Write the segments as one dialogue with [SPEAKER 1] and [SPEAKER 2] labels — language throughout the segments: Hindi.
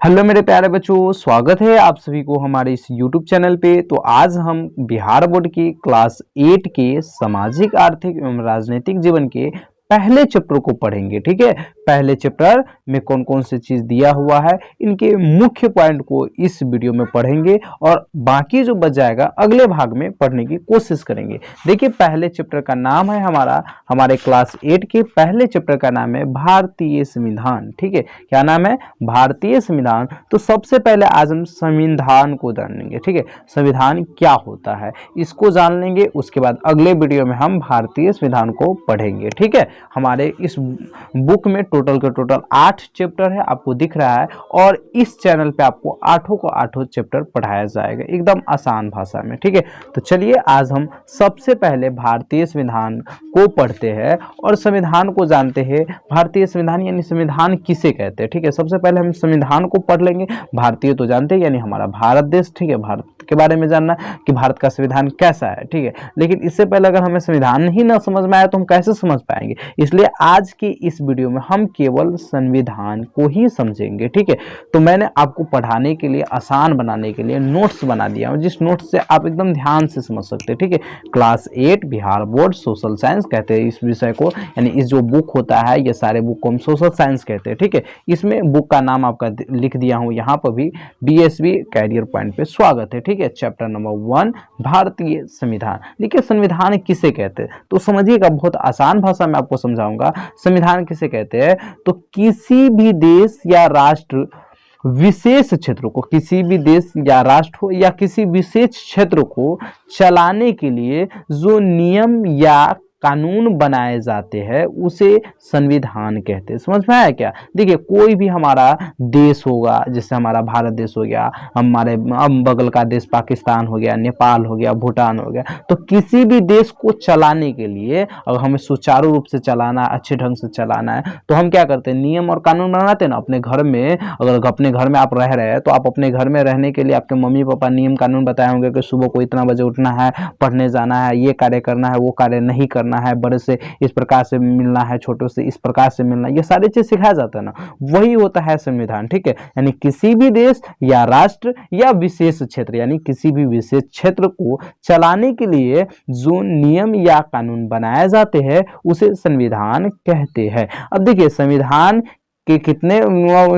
[SPEAKER 1] हेलो मेरे प्यारे बच्चों, स्वागत है आप सभी को हमारे इस YouTube चैनल पे। तो आज हम बिहार बोर्ड की क्लास 8 के सामाजिक आर्थिक एवं राजनीतिक जीवन के पहले चैप्टर को पढ़ेंगे। ठीक है, पहले चैप्टर में कौन कौन सी चीज दिया हुआ है, इनके मुख्य पॉइंट को इस वीडियो में पढ़ेंगे और बाकी जो बच जाएगा अगले भाग में पढ़ने की कोशिश करेंगे। देखिए, पहले चैप्टर का नाम है हमारे क्लास 8 के पहले चैप्टर का नाम है भारतीय संविधान। ठीक है, क्या नाम है? भारतीय संविधान। तो सबसे पहले आज हम संविधान को जानेंगे। ठीक है, संविधान क्या होता है इसको जान लेंगे, उसके बाद अगले वीडियो में हम भारतीय संविधान को पढ़ेंगे। ठीक है, हमारे इस बुक में टोटल के टोटल 8 चैप्टर है, आपको दिख रहा है, और इस चैनल पे आपको आठों को आठों चैप्टर पढ़ाया जाएगा एकदम आसान भाषा में। ठीक है, तो चलिए आज हम सबसे पहले भारतीय संविधान को पढ़ते हैं और संविधान को जानते हैं। भारतीय संविधान यानी संविधान किसे कहते हैं। ठीक है, सबसे पहले हम संविधान को पढ़ लेंगे। भारतीय तो जानते हैं यानी हमारा भारत देश। ठीक है, भारत के बारे में जानना कि भारत का संविधान कैसा है। ठीक है, लेकिन इससे पहले अगर हमें संविधान ही ना समझ में आए तो हम कैसे समझ पाएंगे। इसलिए आज की इस वीडियो में हम केवल संविधान को ही समझेंगे। ठीक है, तो मैंने आपको पढ़ाने के लिए, आसान बनाने के लिए नोट्स बना दिया हूं, जिस नोट्स से आप एकदम ध्यान से समझ सकते हैं। ठीक है, class 8 Bihar board social science कहते हैं इस विषय को, यानी इस जो बुक होता है, ये सारे बुक को हम सोशल साइंस कहते हैं। ठीक है, इसमें बुक का नाम आपका लिख दिया हूं यहाँ पर भी, DSB कैरियर पॉइंट पे स्वागत है। ठीक है, चैप्टर नंबर 1 भारतीय संविधान। देखिए, संविधान किसे कहते हैं तो समझिएगा, बहुत आसान भाषा में आपको समझाऊंगा। संविधान किसे कहते हैं तो किसी भी देश या राष्ट्र विशेष क्षेत्र को, किसी भी देश या राष्ट्र हो या किसी विशेष क्षेत्र को चलाने के लिए जो नियम या कानून बनाए जाते हैं उसे संविधान कहते हैं। समझ में आया क्या? देखिए, कोई भी हमारा देश होगा, जैसे हमारा भारत देश हो गया, हमारे बगल का देश पाकिस्तान हो गया, नेपाल हो गया, भूटान हो गया, तो किसी भी देश को चलाने के लिए अगर हमें सुचारू रूप से चलाना, अच्छे ढंग से चलाना है, तो हम क्या करते हैं? नियम और कानून बनाते हैं ना अपने घर में। अगर अपने घर में आप रह रहे हैं तो आप अपने घर में रहने के लिए आपके मम्मी पापा नियम कानून बताए होंगे कि सुबह को इतना बजे उठना है, पढ़ने जाना है, ये कार्य करना है, वो कार्य नहीं करना है, बड़े से इस प्रकार से मिलना है, छोटे से इस प्रकार से मिलना है, ये सारी चीज सिखाया जाता है ना, वही होता है संविधान। ठीक है, यानी किसी भी देश या राष्ट्र या विशेष क्षेत्र, यानी किसी भी विशेष क्षेत्र को चलाने के लिए जो नियम या कानून बनाए जाते हैं उसे संविधान कहते हैं। अब देखिए, संविधान कि कितने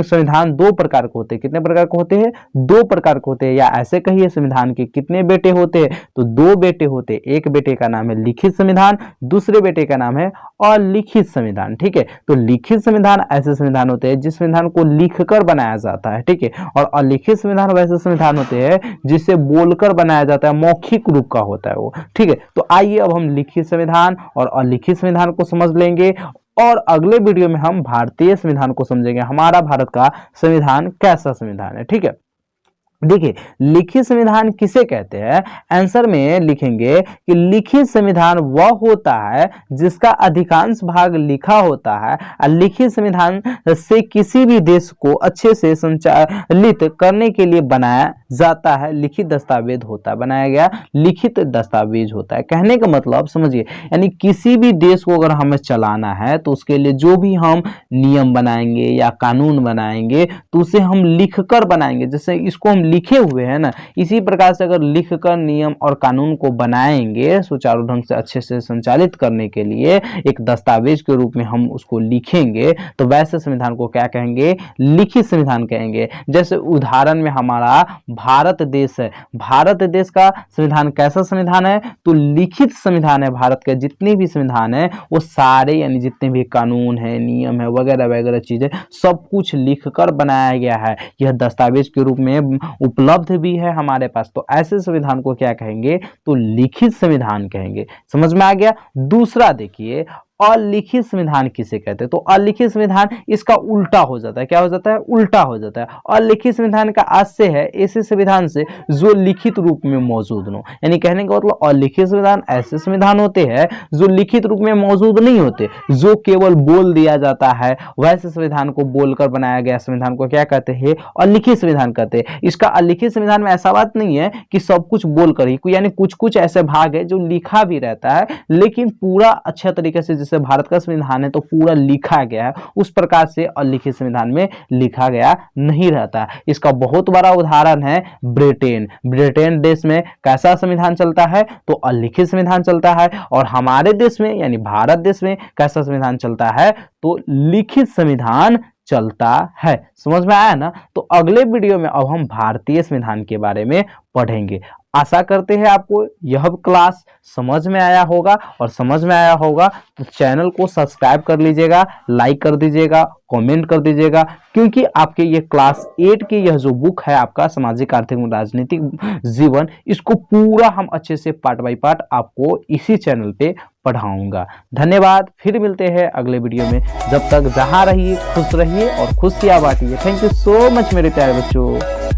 [SPEAKER 1] संविधान दो प्रकार के होते हैं। कितने प्रकार के होते हैं? 2 प्रकार के होते हैं, या ऐसे कहिए संविधान के कितने बेटे होते हैं तो 2 बेटे होते हैं। एक बेटे का नाम है लिखित संविधान, दूसरे बेटे का नाम है अलिखित संविधान। ठीक है, तो लिखित संविधान ऐसे संविधान होते हैं जिस संविधान को लिखकर बनाया जाता है। ठीक है, और अलिखित संविधान वैसे संविधान होते हैं जिसे बोलकर बनाया जाता है, मौखिक रूप का होता है वो। ठीक है, तो आइए अब हम लिखित संविधान और अलिखित संविधान को समझ लेंगे और अगले वीडियो में हम भारतीय संविधान को समझेंगे, हमारा भारत का संविधान कैसा संविधान है। ठीक है, देखिए, लिखित संविधान किसे कहते हैं? आंसर में लिखेंगे कि लिखित संविधान वह होता है जिसका अधिकांश भाग लिखा होता है। और लिखित संविधान से किसी भी देश को अच्छे से संचालित करने के लिए बनाया जाता है। लिखित दस्तावेज होता है, बनाया गया लिखित दस्तावेज होता है। कहने का मतलब समझिए, यानी किसी भी देश को अगर हमें चलाना है तो उसके लिए जो भी हम नियम बनाएंगे या कानून बनाएंगे तो उसे हम लिखकर बनाएंगे। जैसे इसको हम लिखे हुए हैं ना, इसी प्रकार से अगर लिखकर नियम और कानून को बनाएंगे सुचारू ढंग से अच्छे से संचालित करने के लिए, एक दस्तावेज के रूप में हम उसको लिखेंगे, तो वैसे संविधान को क्या कहेंगे? लिखित संविधान कहेंगे। जैसे उदाहरण में हमारा भारत देश है, भारत देश का संविधान कैसा संविधान है तो लिखित संविधान है। भारत के जितने भी संविधान है वो सारे, यानी जितने भी कानून है, नियम है, वगैरह वगैरह चीजें सब कुछ लिखकर बनाया गया है। यह दस्तावेज के रूप में उपलब्ध भी है हमारे पास। तो ऐसे संविधान को क्या कहेंगे तो लिखित संविधान कहेंगे। समझ में आ गया? दूसरा देखिए, अलिखित संविधान किसे कहते हैं तो अलिखित संविधान इसका उल्टा हो जाता है। क्या हो जाता है? उल्टा हो जाता है। अलिखित संविधान का आशय है ऐसे संविधान से जो लिखित रूप में मौजूद हो, यानी कहने का मतलब अलिखित संविधान ऐसे संविधान होते हैं जो लिखित रूप में मौजूद नहीं होते, जो केवल बोल दिया जाता है। वैसे संविधान को बोलकर बनाया गया संविधान को क्या कहते हैं? अलिखित संविधान कहते हैं। इसका अलिखित संविधान में ऐसा बात नहीं है कि सब कुछ बोलकर ही, यानी कुछ कुछ ऐसे भाग है जो लिखा भी रहता है लेकिन पूरा अच्छा तरीके से जैसे भारत का संविधान है तो पूरा लिखा गया है, उस प्रकार से अलिखित संविधान में लिखा गया नहीं रहता। इसका बहुत बड़ा उदाहरण है ब्रिटेन। ब्रिटेन देश में कैसा संविधान चलता है? तो अलिखित संविधान चलता है। और हमारे देश में यानी भारत देश में कैसा संविधान चलता है? तो लिखित संविधान चलता है। समझ में आया ना? तो अगले वीडियो में अब हम भारतीय संविधान के बारे में पढ़ेंगे। आशा करते हैं आपको यह क्लास समझ में आया होगा, और समझ में आया होगा तो चैनल को सब्सक्राइब कर लीजिएगा, लाइक कर दीजिएगा, कमेंट कर दीजिएगा, क्योंकि आपके ये क्लास 8 की यह जो बुक है आपका सामाजिक आर्थिक एवं राजनीतिक जीवन, इसको पूरा हम अच्छे से पार्ट बाय पार्ट आपको इसी चैनल पे पढ़ाऊंगा। धन्यवाद, फिर मिलते हैं अगले वीडियो में। जब तक जहां रहिए खुश रहिए और खुशियां बांटिए। थैंक यू सो मच मेरे प्यारे बच्चों।